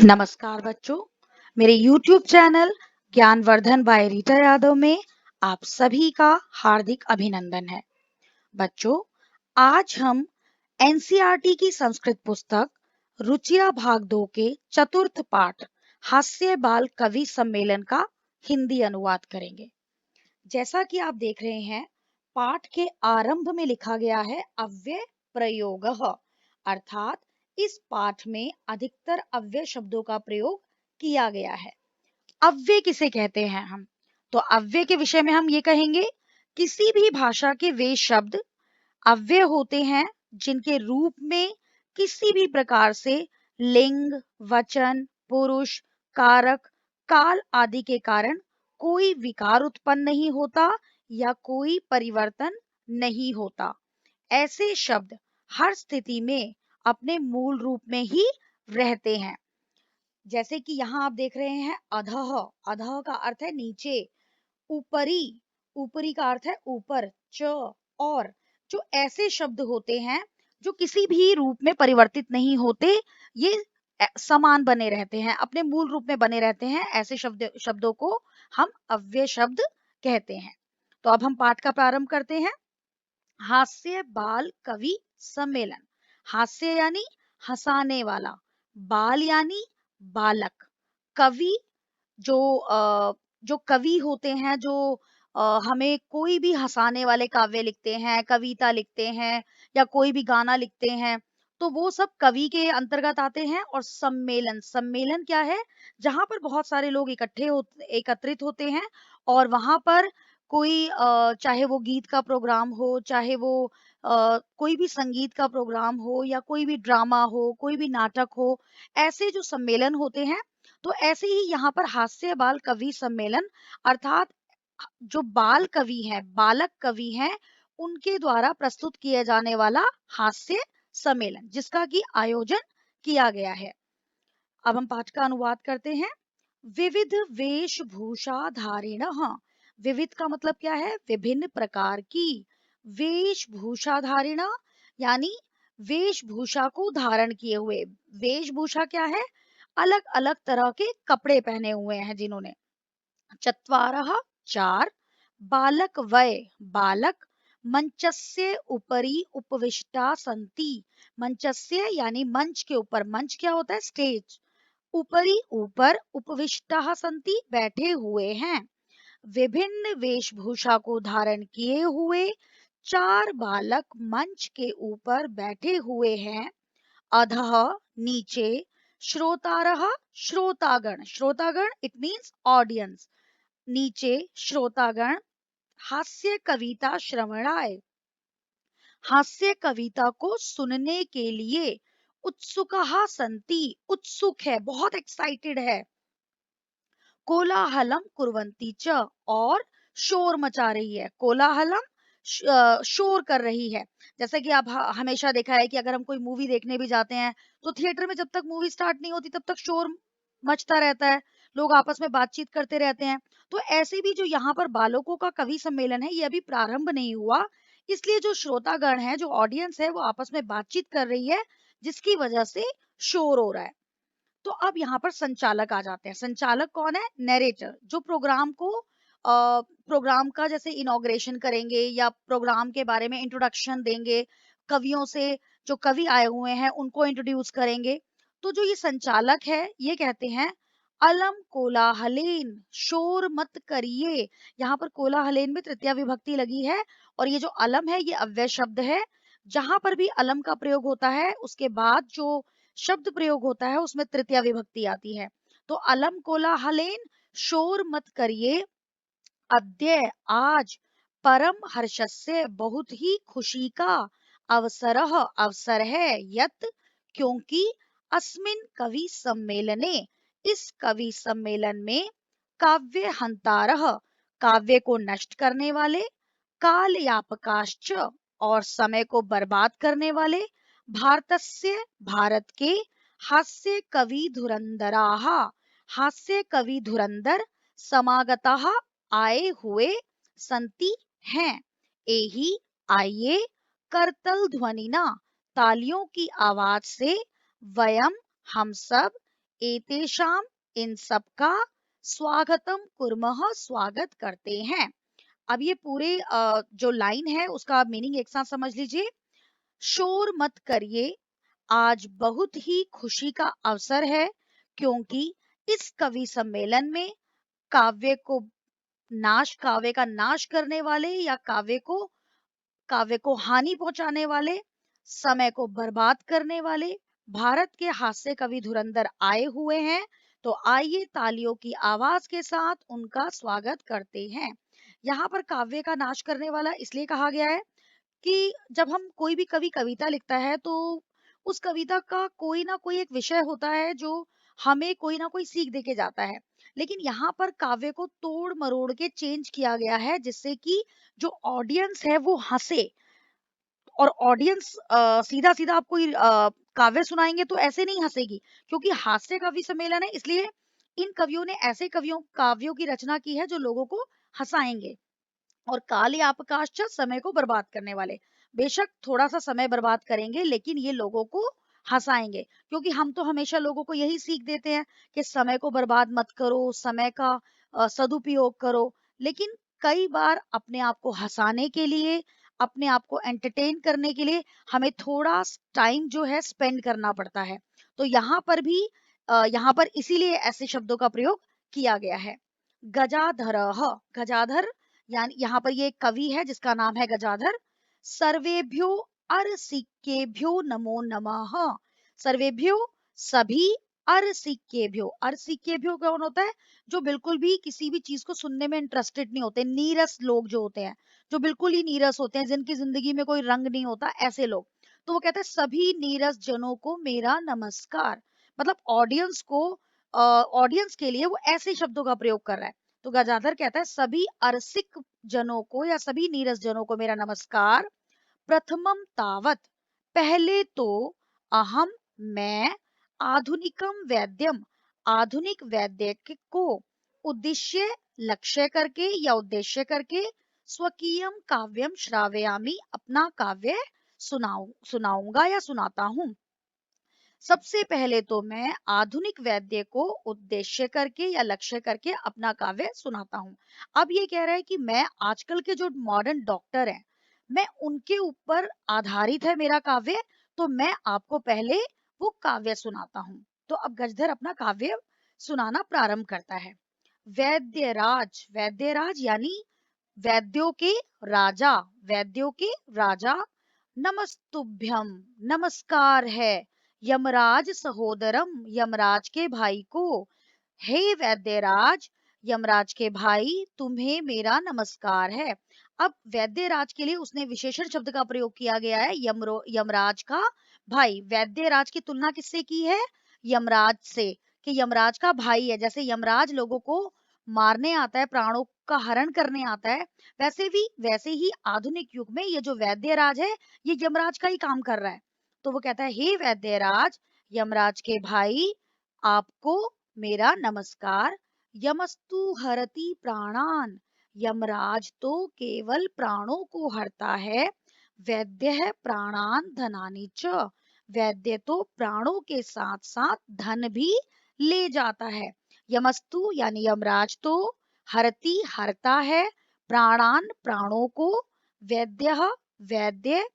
नमस्कार बच्चों, मेरे YouTube channel Gyanvardhan by Rita Yadav में आप सभी का हार्दिक अभिनंदन है। बच्चों, आज हम एनसीईआरटी की संस्कृत पुस्तक रुचिरा भाग 2 के चतुर्थ पाठ हास्य बाल कवि सम्मेलन का हिंदी अनुवाद करेंगे। जैसा कि आप देख रहे हैं, पाठ के आरंभ में लिखा गया है अव्यय प्रयोगः, अर्थात इस पाठ में अधिकतर अव्यय शब्दों का प्रयोग किया गया है। अव्यय किसे कहते हैं हम? तो अव्यय के विषय में हम ये कहेंगे, किसी भी भाषा के वे शब्द अव्यय होते हैं जिनके रूप में किसी भी प्रकार से लिंग, वचन, पुरुष, कारक, काल आदि के कारण कोई विकार उत्पन्न नहीं होता या कोई परिवर्तन नहीं होता। ऐसे शब्द हर स्थिति में अपने मूल रूप में ही रहते हैं। जैसे कि यहाँ आप देख रहे हैं अधः, अधः का अर्थ है नीचे, ऊपरी, ऊपरी का अर्थ है ऊपर, च और जो ऐसे शब्द होते हैं जो किसी भी रूप में परिवर्तित नहीं होते, ये समान बने रहते हैं, अपने मूल रूप में बने रहते हैं, ऐसे शब्दों को हम अव्यय शब्द कहते हैं। तो अब हम पाठ का प्रारंभ करते हैं। हास्य बाल कवि सम्मेलन। हास्य यानी हंसाने वाला, बाल यानी बालक, कवि जो जो कवि होते हैं, जो हमें कोई भी हंसाने वाले काव्य लिखते हैं, कविता लिखते हैं या कोई भी गाना लिखते हैं, तो वो सब कवि के अंतर्गत आते हैं। और सम्मेलन, सम्मेलन क्या है? जहाँ पर बहुत सारे लोग एकत्रित होते हैं और वहां पर कोई चाहे वो गीत का प्रोग्राम हो, चाहे वो कोई भी संगीत का प्रोग्राम हो या कोई भी ड्रामा हो, कोई भी नाटक हो, ऐसे जो सम्मेलन होते हैं, तो ऐसे ही यहाँ पर हास्य बाल कवि सम्मेलन, अर्थात जो बाल कवि हैं, बालक कवि हैं, उनके द्वारा प्रस्तुत किया जाने वाला हास्य सम्मेलन, जिसका कि आयोजन किया गया है। अब हम पाठ का अनुवाद करते हैं। विविध वेशभूषा धारिणः। विविध का मतलब क्या है? विभिन्न प्रकार की। वेशभूषा धारिणा यानी वेशभूषा को धारण किए हुए। वेशभूषा क्या है? अलग अलग तरह के कपड़े पहने हुए हैं जिन्होंने। चत्वारः चार, बालक वय बालक, मंचस्य उपरि उपविष्टा सन्ति। मंचस्य यानी मंच के ऊपर, मंच क्या होता है? स्टेज। उपरि ऊपर, उपविष्टाः सन्ति बैठे हुए हैं। विभिन्न वेशभूषा को धारण किए हुए चार बालक मंच के ऊपर बैठे हुए हैं। अधः नीचे, श्रोतारः श्रोतागण, श्रोतागण इट मीन्स ऑडियंस, नीचे श्रोतागण, हास्य कविता श्रवणाय, हास्य कविता को सुनने के लिए, उत्सुकाः सन्ति, उत्सुक है, बहुत एक्साइटेड है। कोलाहलम कुर्वन्ति च, और शोर मचा रही है। कोलाहलम शोर कर रही है। जैसे कि आप हमेशा देखा है कि अगर हम कोई मूवी देखने भी जाते हैं, तो थिएटर में जब तक मूवी स्टार्ट नहीं होती तब तक शोर मचता रहता है, लोग आपस में बातचीत करते रहते हैं। तो ऐसे भी जो यहाँ पर बालकों का कवि सम्मेलन है, ये अभी प्रारंभ नहीं हुआ, इसलिए जो श्रोतागण है, जो ऑडियंस है, वो आपस में बातचीत कर रही है, जिसकी वजह से शोर हो रहा है। तो अब यहाँ पर संचालक आ जाते हैं। संचालक कौन है? नैरेटर, जो प्रोग्राम का जैसे इनॉग्रेशन करेंगे या प्रोग्राम के बारे में इंट्रोडक्शन देंगे, कवियों से, जो कवि आए हुए हैं उनको इंट्रोड्यूस करेंगे। तो जो ये संचालक है, ये कहते हैं अलम कोलाहलेन, शोर मत करिए। यहाँ पर कोलाहलेन में तृतीया विभक्ति लगी है, और ये जो अलम है, ये अव्यय शब्द है। जहां पर भी अलम का प्रयोग होता है, उसके बाद जो शब्द प्रयोग होता है, उसमें तृतीया विभक्ति आती है। तो अलम कोलाहलेन, शोर मत करिए, अद्य आज, परम हर्षस्य, बहुत ही खुशी का, अवसरः अवसर है, यत क्योंकि, अस्मिन कवि सम्मेलने, इस कवि सम्मेलन में, काव्य हंतारः, काव्य को नष्ट करने वाले, काल यापकाश्च, और समय को बर्बाद करने वाले, भारतस्य, भारत के, हास्य कवि धुरंधराः, हास्य कवि धुरंधर, समागताः, आए हुए, संति हैं, एही आइए, करतल ध्वनिना, तालियों की आवाज से, वयम हम सब, एतेषां इन सबका स्वागतम कुर्मः स्वागत करते हैं। अब ये पूरे जो लाइन है उसका मीनिंग एक साथ समझ लीजिए। शोर मत करिए, आज बहुत ही खुशी का अवसर है क्योंकि इस कवि सम्मेलन में काव्य का नाश करने वाले या काव्य को हानि पहुंचाने वाले, समय को बर्बाद करने वाले भारत के हास्य कवि धुरंधर आए हुए हैं। तो आइए तालियों की आवाज के साथ उनका स्वागत करते हैं। यहाँ पर काव्य का नाश करने वाला इसलिए कहा गया है कि जब हम कोई भी कवि कविता लिखता है तो उस कविता का कोई ना कोई एक विषय होता है जो हमें कोई ना कोई सीख देके जाता है। लेकिन यहाँ पर काव्य को तोड़ मरोड़ के चेंज किया गया है जिससे कि जो ऑडियंस है वो हंसे। और ऑडियंस सीधा सीधा आपको काव्य सुनाएंगे तो ऐसे नहीं हंसेगी, क्योंकि हास्य कवि सम्मेलन है इसलिए इन कवियों ने ऐसे काव्यों की रचना की है जो लोगों को हंसाएंगे। और काले आपकाश समय को बर्बाद करने वाले, बेशक थोड़ा सा समय बर्बाद करेंगे लेकिन ये लोगों को हंसाएंगे, क्योंकि हम तो हमेशा लोगों को यही सीख देते हैं कि समय को बर्बाद मत करो, समय का सदुपयोग करो। लेकिन कई बार अपने आप को हंसाने के लिए, अपने आप को एंटरटेन करने के लिए हमें थोड़ा टाइम जो है स्पेंड करना पड़ता है। तो यहाँ पर इसीलिए ऐसे शब्दों का प्रयोग किया गया है। गजाधरः, गजाधर यानी यहाँ पर ये कवि है जिसका नाम है गजाधर। सर्वेभ्यो अरसिकेभ्यो नमो नमः। सर्वेभ्यो सभी, अरसिकेभ्यो कौन होता है? जो बिल्कुल भी किसी भी चीज को सुनने में इंटरेस्टेड नहीं होते, नीरस लोग जो होते हैं, जो बिल्कुल ही नीरस होते हैं, जिनकी जिंदगी में कोई रंग नहीं होता, ऐसे लोग। तो वो कहते हैं सभी नीरस जनों को मेरा नमस्कार। मतलब ऑडियंस के लिए वो ऐसे शब्दों का प्रयोग कर रहा है। तो गजाधर कहता है सभी अरसिक जनों को या सभी नीरस जनों को मेरा नमस्कार। प्रथमम तावत, पहले तो अहम, मैं, आधुनिकम वैद्यम, आधुनिक वैद्य को उद्देश्य लक्ष्य करके या उद्देश्य करके स्वकीयम काव्यम श्रावयामि, अपना काव्य सुनाऊंगा या सुनाता हूँ। सबसे पहले तो मैं आधुनिक वैद्य को उद्देश्य करके या लक्ष्य करके अपना काव्य सुनाता हूँ। अब ये कह रहा है कि मैं आजकल के जो मॉडर्न डॉक्टर हैं, मैं उनके ऊपर आधारित है मेरा काव्य, तो मैं आपको पहले वो काव्य सुनाता हूँ। तो अब गजधर अपना काव्य सुनाना प्रारंभ करता है। वैद्यराज, वैद्यराज यानी वैद्यों के राजा, वैद्यों के राजा। नमस्तुभ्यम, नमस्कार है। यमराज सहोदरम, यमराज के भाई को। हे वैद्यराज, यमराज के भाई तुम्हें मेरा नमस्कार है। अब वैद्यराज के लिए उसने विशेषण शब्द का प्रयोग किया गया है, यमराज का भाई। वैद्यराज की तुलना किससे की है? यमराज से, कि यमराज का भाई है। जैसे यमराज लोगों को मारने आता है, प्राणों का हरण करने आता है, वैसे ही आधुनिक युग में ये जो वैद्यराज है ये यमराज का ही काम कर रहा है। तो वो कहता है हे वैद्यराज, यमराज के भाई, आपको मेरा नमस्कार। यमस्तु हरति प्राणान, यमराज तो केवल प्राणों को हरता है। वैद्य प्राणान धनानि च, वैद्य तो प्राणों के साथ साथ धन भी ले जाता है। यमस्तु यानी यमराज तो, हरति हरता है, प्राणान प्राणों को, वैद्य वैद्य,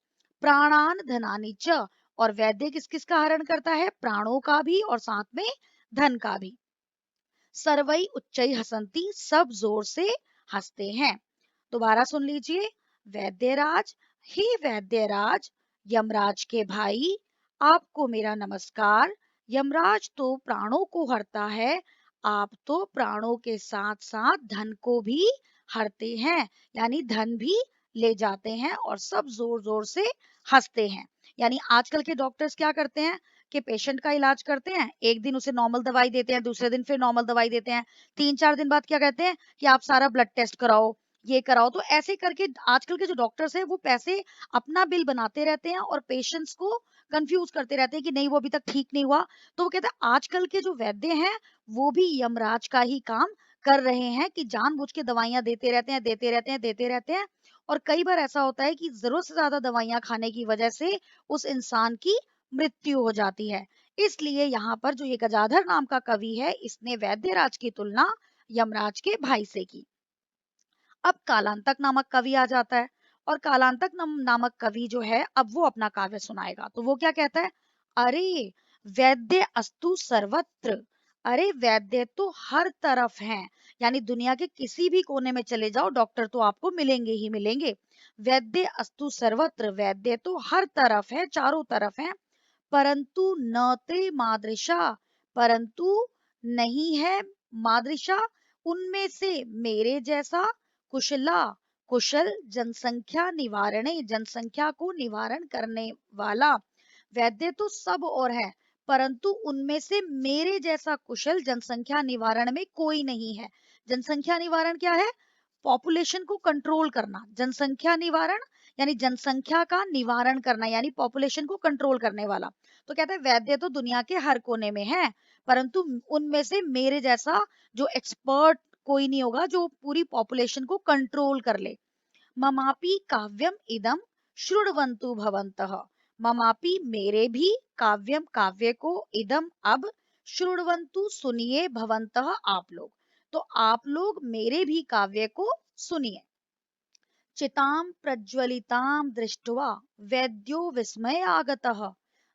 प्राणान धनानि च, और वैद्य किस किस का हरण करता है? प्राणों का भी और साथ में धन का भी। सर्वई उच्चई हसंती, सब जोर से हंसते हैं। दोबारा सुन लीजिए। वैद्यराज, हे वैद्यराज, यमराज के भाई, आपको मेरा नमस्कार। यमराज तो प्राणों को हरता है, आप तो प्राणों के साथ साथ धन को भी हरते हैं, यानी धन भी ले जाते हैं, और सब जोर जोर से हंसते हैं। यानी आजकल के डॉक्टर्स क्या करते हैं कि पेशेंट का इलाज करते हैं, एक दिन उसे नॉर्मल दवाई देते हैं, दूसरे दिन फिर नॉर्मल दवाई देते हैं, 3-4 दिन बाद क्या कहते हैं कि आप सारा ब्लड टेस्ट कराओ, ये कराओ। तो ऐसे करके आजकल के जो डॉक्टर्स हैं वो पैसे अपना बिल बनाते रहते हैं और पेशेंट्स को कंफ्यूज करते रहते हैं कि नहीं वो अभी तक ठीक नहीं हुआ। तो वो कहते हैं आजकल के जो वैद्य हैं वो भी यमराज का ही काम कर रहे हैं, कि जानबूझ के दवाइयां देते रहते हैं, देते रहते हैं, देते रहते हैं। और कई बार ऐसा होता है कि जरूरत से ज्यादा दवाइयां खाने की वजह से उस इंसान की मृत्यु हो जाती है। इसलिए यहाँ पर जो ये गजाधर नाम का कवि है, इसने वैद्यराज की तुलना यमराज के भाई से की। अब कालांतक नामक कवि आ जाता है, और कालांतक नामक कवि जो है, अब वो अपना काव्य सुनाएगा। तो वो क्या कहता है? अरे वैद्य अस्तु सर्वत्र, अरे वैद्य तो हर तरफ हैं, यानी दुनिया के किसी भी कोने में चले जाओ, डॉक्टर तो आपको मिलेंगे ही मिलेंगे। वैद्य अस्तु सर्वत्र, वैद्य तो हर तरफ है, चारों तरफ है। परंतु न ते मादृशा, परंतु नहीं है मादृशा उनमें से मेरे जैसा कुशला, कुशल जनसंख्या निवारणे, जनसंख्या को निवारण करने वाला। वैद्य तो सब और है, परंतु उनमें से मेरे जैसा कुशल जनसंख्या निवारण में कोई नहीं है। जनसंख्या निवारण क्या है? पॉपुलेशन को कंट्रोल करना। जनसंख्या निवारण यानी जनसंख्या का निवारण करना, यानी पॉपुलेशन को कंट्रोल करने वाला। तो कहता है वैद्य तो दुनिया के हर कोने में है, परंतु उनमें से मेरे जैसा जो एक्सपर्ट कोई नहीं होगा जो पूरी पॉपुलेशन को कंट्रोल कर ले। ममापि काव्यम इदम शृण्वन्तु भवन्तः, ममापि मेरे भी काव्यम काव्य को इदम अब शृण्वन्तु सुनिए भवन्तः आप लोग, तो आप लोग मेरे भी काव्य को सुनिए। चितां प्रज्वलितां दृष्ट्वा वैद्यो विस्मय आगतः,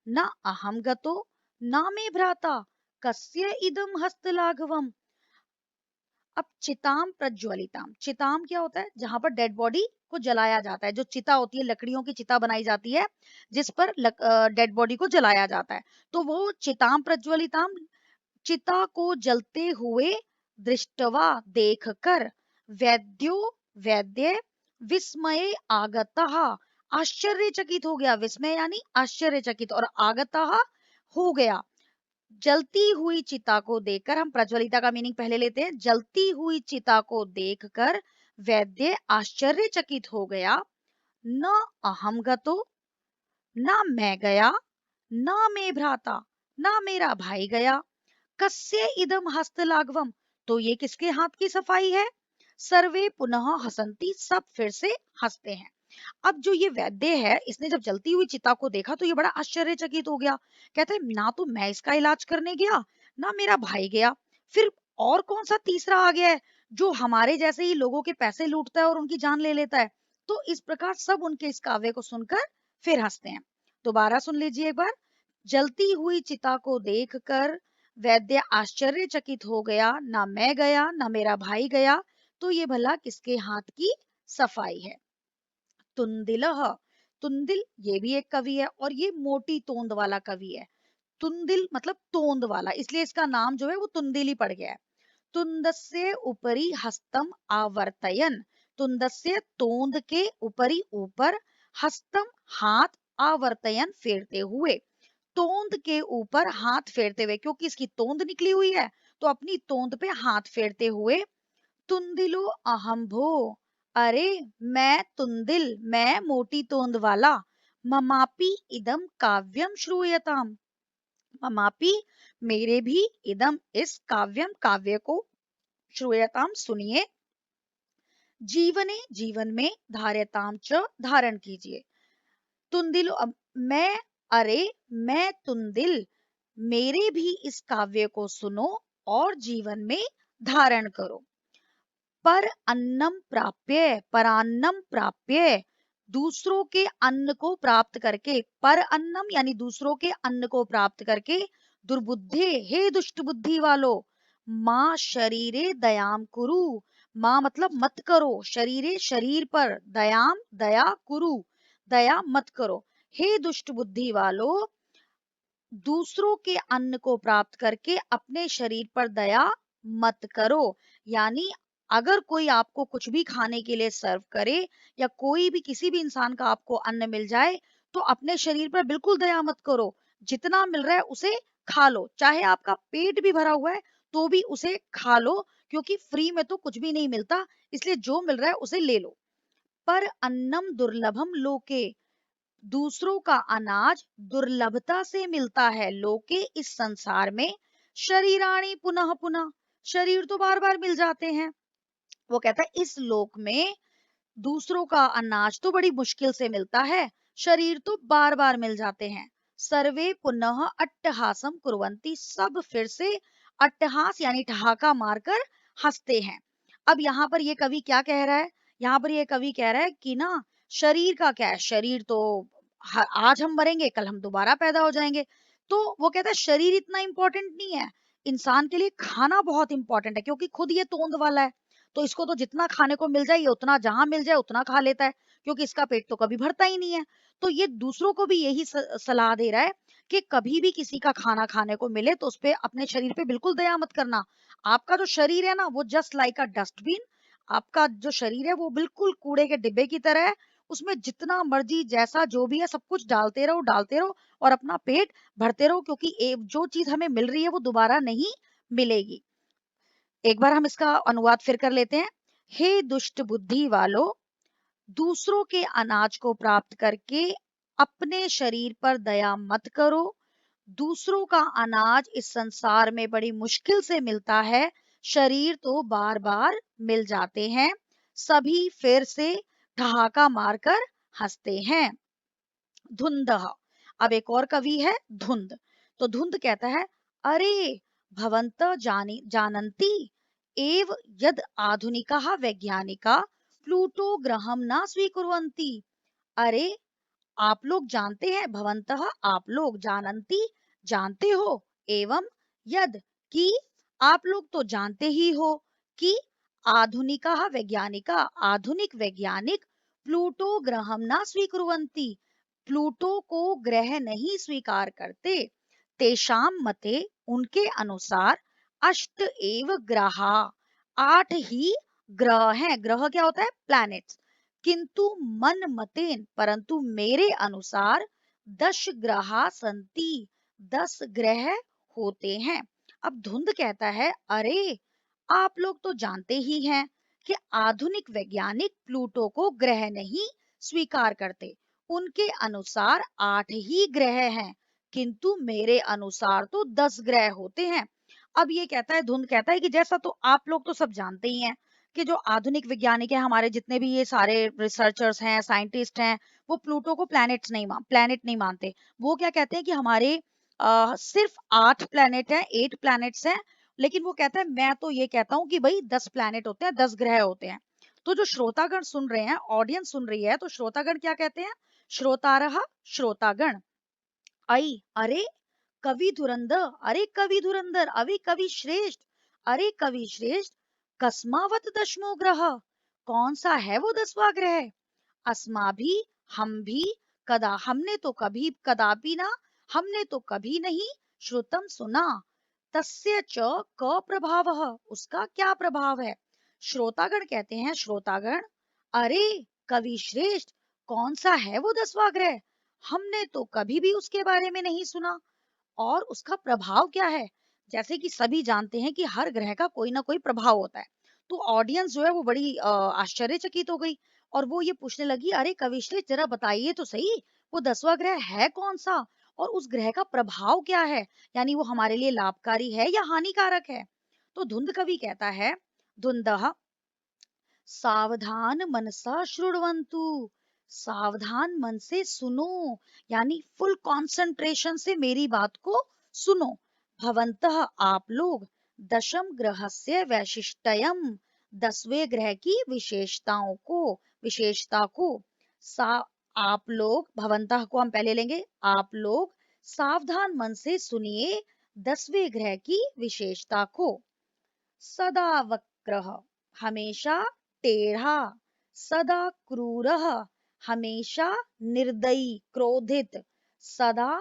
न अहं गतो न मे भ्राता कस्य इदं हस्तलाघवम्। अब चिताम प्रज्वलिताम, चिताम क्या होता है? जहां पर डेड बॉडी को जलाया जाता है, जो चिता होती है, लकड़ियों की चिता बनाई जाती है जिस पर डेड बॉडी को जलाया जाता है, तो वो चिताम प्रज्वलिताम, चिता को जलते हुए दृष्टवा देखकर, वैद्यो वैद्य विस्मय आगतः आश्चर्यचकित हो गया, विस्मय यानी आश्चर्यचकित, और आगतः हो गया। जलती हुई चिता को देखकर, हम प्रज्वलिता का मीनिंग पहले लेते हैं, जलती हुई चिता को देखकर वैद्य आश्चर्यचकित हो गया। न अहम गतो, न मैं गया, न मे भ्राता, न मेरा भाई गया, कस्य इदम हस्तलाघवम, तो ये किसके हाथ की सफाई है? सर्वे पुनः हसंती, सब फिर से हंसते हैं। अब जो ये वैद्य है, इसने जब जलती हुई चिता को देखा तो ये बड़ा आश्चर्यचकित हो गया। कहते हैं ना तो मैं इसका इलाज करने गया, ना मेरा भाई गया, फिर और कौन सा तीसरा आ गया है जो हमारे जैसे ही लोगों के पैसे लूटता है और उनकी जान ले लेता है। तो इस प्रकार सब उनके इस काव्य को सुनकर फिर हंसते हैं। दोबारा सुन लीजिए एक बार। जलती हुई चिता को देखकर वैद्य आश्चर्यचकित हो गया, ना मैं गया ना मेरा भाई गया, तो ये भला किसके हाथ की सफाई है? तुंदिलह, तुंदिल ये भी एक कवि है, और ये मोटी तोंद वाला कवि है। तुंदिल मतलब तोंद वाला, इसलिए इसका नाम जो है वो तुंदिल ही पड़ गया है। तुंदस्य उपरि हस्तम आवर्तयन, तुंदस्य तोंद के उपरि ऊपर, हस्तम हाथ, आवर्तयन फेरते हुए, तोंद के ऊपर हाथ फेरते हुए, क्योंकि इसकी तोंद निकली हुई है तो अपनी तोंद पे हाथ फेरते हुए। तुंदिलो अहम भो, अरे मैं तुंदिल, मैं मोटी तोंद वाला, ममापि इदम काव्यम श्रूयताम, ममापि मेरे भी इदम इस काव्यम काव्य को, श्रूयताम सुनिए, जीवने जीवन में, धार्यताम च धारण कीजिए। तुंदिल मैं, अरे मैं तुंदिल, मेरे भी इस काव्य को सुनो और जीवन में धारण करो। पर अन्नम प्राप्य, परान्नम प्राप्य, दूसरों के अन्न को प्राप्त करके, पर अन्नम यानी दूसरों के अन्न को प्राप्त करके, दुर्बुद्धे हे दुष्ट बुद्धि वालो, माँ शरीरे दयाम कुरु, माँ मतलब मत करो, शरीरे शरीर पर, दयाम दया, कुरु दया मत करो, हे दुष्ट बुद्धि वालो, दूसरों के अन्न को प्राप्त करके अपने शरीर पर दया मत करो। यानी अगर कोई आपको कुछ भी खाने के लिए सर्व करे, या कोई भी किसी भी इंसान का आपको अन्न मिल जाए, तो अपने शरीर पर बिल्कुल दया मत करो। जितना मिल रहा है उसे खा लो, चाहे आपका पेट भी भरा हुआ है तो भी उसे खा लो, क्योंकि फ्री में तो कुछ भी नहीं मिलता, इसलिए जो मिल रहा है उसे ले लो। पर अन्नम दुर्लभम लोके, दूसरों का अनाज दुर्लभता से मिलता है, लोके इस संसार में, शरीराणी पुनः पुनः, शरीर तो बार बार मिल जाते हैं। वो कहता है इस लोक में दूसरों का अनाज तो बड़ी मुश्किल से मिलता है, शरीर तो बार बार मिल जाते हैं। सर्वे पुनः अट्टहासम कुर्वन्ति, सब फिर से अट्टहास यानी ठहाका मारकर हंसते हैं। अब यहाँ पर ये कवि क्या कह रहा है? यहाँ पर ये कवि कह रहा है कि ना शरीर का क्या है, शरीर तो आज हम मरेंगे, कल हम दोबारा पैदा हो जाएंगे। तो वो कहता है शरीर इतना इंपॉर्टेंट नहीं है, इंसान के लिए खाना बहुत इंपॉर्टेंट है, क्योंकि खुद ये तोंद वाला है, तो इसको तो जितना खाने को मिल जाए, ये उतना जहां मिल जाए उतना खा लेता है, क्योंकि इसका पेट तो कभी भरता ही नहीं है। तो ये दूसरों को भी यही सलाह दे रहा है कि कभी भी किसी का खाना खाने को मिले तो उस पे, अपने शरीर पे बिल्कुल दया मत करना। आपका जो शरीर है ना, वो जस्ट लाइक अ डस्टबिन, आपका जो शरीर है वो बिल्कुल कूड़े के डिब्बे की तरह है। उसमें जितना मर्जी जैसा जो भी है सब कुछ डालते रहो और अपना पेट भरते रहो, क्योंकि जो चीज हमें मिल रही है वो दोबारा नहीं मिलेगी। एक बार हम इसका अनुवाद फिर कर लेते हैं। हे दुष्ट बुद्धि वालों, दूसरों के अनाज को प्राप्त करके अपने शरीर पर दया मत करो। दूसरों का अनाज इस संसार में बड़ी मुश्किल से मिलता है, शरीर तो बार बार मिल जाते हैं। सभी फिर से ठहाका मारकर हंसते हैं। धुंध। अब एक और कवि है धुंध। तो धुंध कहता है, अरे भवंत जानन्ति एव यद आधुनिकाः वैज्ञानिका प्लूटो ग्रहम न स्वीकुर्वन्ति। अरे आप लोग जानते हैं, भवंतः आप लोग, जानन्ति जानते हो, एवं यद कि आप लोग तो जानते ही हो कि आधुनिकाः वैज्ञानिका आधुनिक वैज्ञानिक प्लूटो ग्रहम न स्वीकुर्वन्ति प्लूटो को ग्रह नहीं स्वीकार करते। तेषाम मते उनके अनुसार अष्ट एव ग्रहा 8 ही ग्रह हैं। ग्रह क्या होता है? प्लैनेट्स। किंतु मन मतेन परंतु मेरे अनुसार 10 ग्रहा संति 10 ग्रह होते हैं। अब धुंध कहता है, अरे आप लोग तो जानते ही हैं कि आधुनिक वैज्ञानिक प्लूटो को ग्रह नहीं स्वीकार करते। उनके अनुसार 8 ही ग्रह हैं, किंतु मेरे अनुसार तो 10 ग्रह होते हैं। अब ये कहता है, धुंध कहता है कि जैसा तो आप लोग तो सब जानते ही हैं कि जो आधुनिक वैज्ञानिक है, हमारे जितने भी ये सारे रिसर्चर्स हैं, साइंटिस्ट हैं, वो प्लूटो को प्लैनेट नहीं मानते। वो क्या कहते हैं कि हमारे सिर्फ 8 प्लैनेट हैं, 8 प्लैनेट्स हैं। लेकिन वो कहता है, मैं तो ये कहता हूँ कि भाई 10 प्लैनेट होते हैं, 10 ग्रह होते हैं। तो जो श्रोतागण सुन रहे हैं, ऑडियंस सुन रही है, तो श्रोतागण क्या कहते हैं? श्रोतारः श्रोतागण आई, अरे कवि धुरंधर, अरे कवि धुरंधर, अवे कवि श्रेष्ठ, अरे कवि श्रेष्ठ, कस्मावत दशमो ग्रह, कौन सा है वो 10वां ग्रह? अस्मा भी, हम भी, कदा हमने तो कभी कदापि ना, हमने तो कभी नहीं, श्रुतम सुना, तस्य च क प्रभावः, उसका क्या प्रभाव है? श्रोतागण कहते हैं, श्रोतागण, अरे कवि श्रेष्ठ, कौन सा है वो 10वां ग्रह? हमने तो कभी भी उसके बारे में नहीं सुना। और उसका प्रभाव क्या है? जैसे कि सभी जानते हैं कि हर ग्रह का कोई ना कोई प्रभाव होता है। तो ऑडियंस जो है वो बड़ी आश्चर्यचकित हो गई और वो ये पूछने लगी, अरे कविश्री जरा बताइए तो सही, वो 10वां ग्रह है कौन सा और उस ग्रह का प्रभाव क्या है? यानी वो हमारे लिए लाभकारी है या हानिकारक है? तो धुंध कवि कहता है, धुंधः सावधान मनसा शृण्वन्तु, सावधान मन से सुनो, यानी फुल कंसंट्रेशन से मेरी बात को सुनो। भवन्तः आप लोग, दशम ग्रहस्य वैशिष्ट्यम, 10वें ग्रह की विशेषता को सा आप लोग, भवन्तः को हम पहले लेंगे, आप लोग सावधान मन से सुनिए 10वें ग्रह की विशेषता को। सदा वक्रः, हमेशा टेढ़ा, सदा क्रूरः, हमेशा निर्दयी क्रोधित, सदा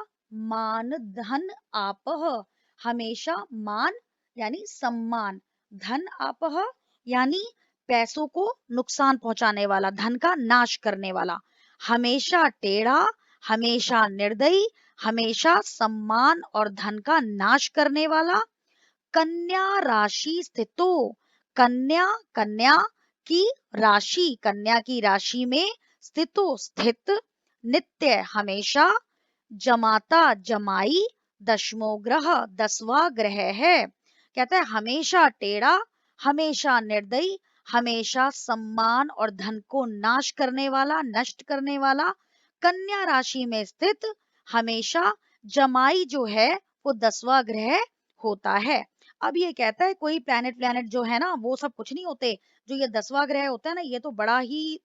मान धन आपः, हमेशा मान यानी सम्मान, धन आपः यानी पैसों को नुकसान पहुंचाने वाला, धन का नाश करने वाला, हमेशा टेढ़ा, हमेशा निर्दयी, हमेशा सम्मान और धन का नाश करने वाला, कन्या राशि स्थितो, कन्या कन्या की राशि, कन्या की राशि में स्थितो स्थित, नित्य हमेशा, जमाता जमाई, दशमो ग्रह 10वां ग्रह है। कहता है हमेशा टेढ़ा, हमेशा निर्दयी, हमेशा सम्मान और धन को नाश करने वाला, नष्ट करने वाला, कन्या राशि में स्थित, हमेशा जमाई जो है वो 10वां ग्रह होता है। अब ये कहता है कोई प्लैनेट व्लैनेट जो है ना वो सब कुछ नहीं होते। जो ये 10वां ग्रह होता है ना ये तो बड़ा ही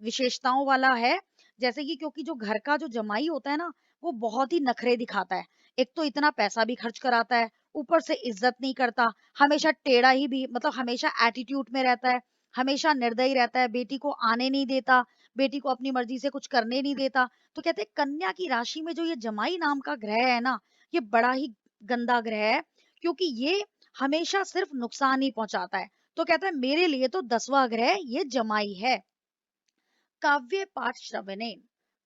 विशेषताओं वाला है। जैसे कि क्योंकि जो घर का जो जमाई होता है ना वो बहुत ही नखरे दिखाता है। एक तो इतना पैसा भी खर्च कराता है, ऊपर से इज्जत नहीं करता, हमेशा टेढ़ा ही भी मतलब हमेशा एटीट्यूड में रहता है, हमेशा निर्दयी रहता है, बेटी को आने नहीं देता, बेटी को अपनी मर्जी से कुछ करने नहीं देता। तो कहते हैं कन्या की राशि में जो ये जमाई नाम का ग्रह है ना, ये बड़ा ही गंदा ग्रह है, क्योंकि ये हमेशा सिर्फ नुकसान ही पहुंचाता है। तो कहता है मेरे लिए तो 10वां ग्रह ये जमाई है। काव्य पाठ श्रवणेन,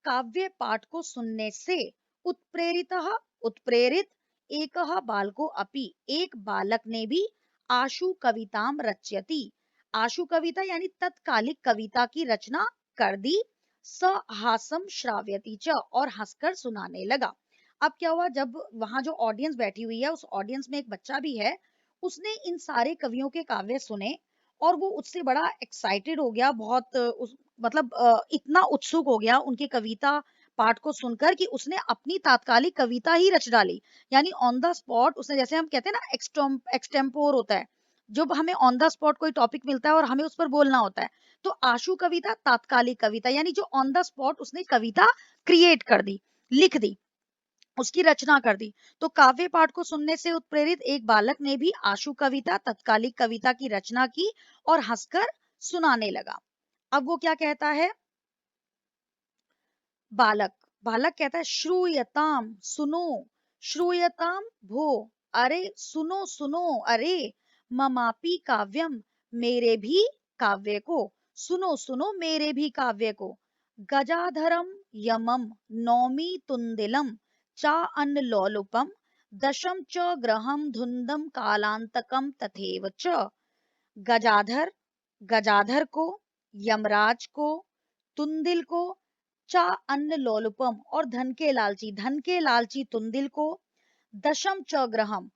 काव्य पाठ को सुनने से उत्प्रेरितः, उत्प्रेरित एकः बालको अपि, एक बालक ने भी आशु कविताम रचयति, आशु कविता यानी तत्कालिक कविता की रचना कर दी। स हासम श्राव्यति च, और हंसकर सुनाने लगा। अब क्या हुआ, जब वहां जो ऑडियंस बैठी हुई है उस ऑडियंस में एक बच्चा भी है, उसने इन सारे कवियों के काव्य सुने और वो उससे बड़ा एक्साइटेड हो गया, बहुत मतलब इतना उत्सुक हो गया उनकी कविता पाठ को सुनकर कि उसने अपनी तात्कालिक कविता ही रच डाली। यानी ऑन द स्पॉट उसने, जैसे हम कहते हैं ना एक्सटेम्पोर होता है, जब हमें ऑन द स्पॉट कोई टॉपिक मिलता है और हमें उस पर बोलना होता है, तो आशु कविता तात्कालिक कविता यानी जो ऑन द स्पॉट उसने कविता क्रिएट कर दी, लिख दी, उसकी रचना कर दी। तो काव्य पाठ को सुनने से उत्प्रेरित एक बालक ने भी आशु कविता तत्कालिक कविता की रचना की और हंसकर सुनाने लगा। अब वो क्या कहता है, बालक, बालक कहता है श्रूयताम, सुनो, श्रूयताम भो, अरे सुनो सुनो, अरे ममापि काव्यम, मेरे भी काव्य को सुनो, सुनो मेरे भी काव्य को। गजाधरम यमम नौमी तुंदिलम चा अन्न लोलुपम दशम च ग्रहम धुंदम कालांतकम तथेव च। गजाधर, गजाधर को, यमराज को, तुंदिल को, चा अन्न लोलुपम और धन के लालची, धन के लालची तुंदिल को, दशम च ग्रहम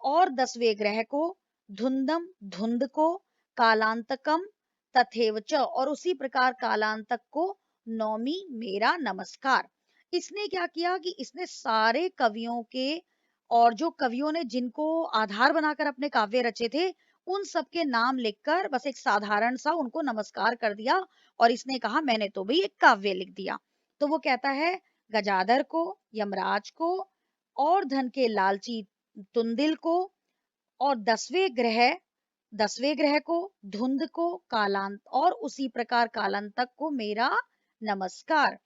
और 10वें ग्रह को, धुंदम धुंध को, कालांतकम तथेव च और उसी प्रकार कालांतक को, नौमी मेरा नमस्कार। इसने क्या किया कि इसने सारे कवियों के, और जो कवियों ने जिनको आधार बनाकर अपने काव्य रचे थे उन सबके नाम लिखकर बस एक साधारण सा उनको नमस्कार कर दिया, और इसने कहा मैंने तो भाई एक काव्य लिख दिया। तो वो कहता है गजाधर को, यमराज को और धन के लालची तुंदिल को और 10वें ग्रह को, धुंध को, कालांत और उसी प्रकार कालांतक को मेरा नमस्कार।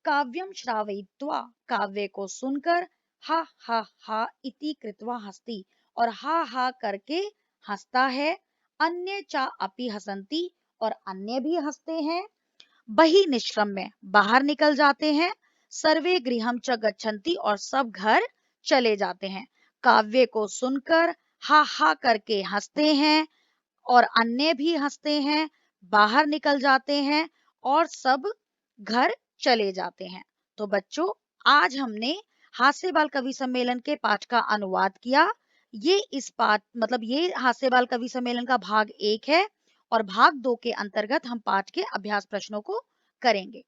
काव्यम श्रावयित्वा, काव्य को सुनकर, हा हा हा इति कृत्वा हस्ति, और हा हा करके हंसता है। अन्य चा अपि हसंती, और अन्य भी हंसते हैं। बही निश्रम में बाहर निकल जाते हैं। सर्वे गृहम च गच्छन्ति, और सब घर चले जाते हैं। काव्य को सुनकर हा हा करके हंसते हैं और अन्य भी हंसते हैं, बाहर निकल जाते हैं और सब घर चले जाते हैं। तो बच्चों, आज हमने हास्य बाल कवि सम्मेलन के पाठ का अनुवाद किया। ये इस पाठ मतलब ये हास्य बाल कवि सम्मेलन का भाग 1 है, और भाग 2 के अंतर्गत हम पाठ के अभ्यास प्रश्नों को करेंगे।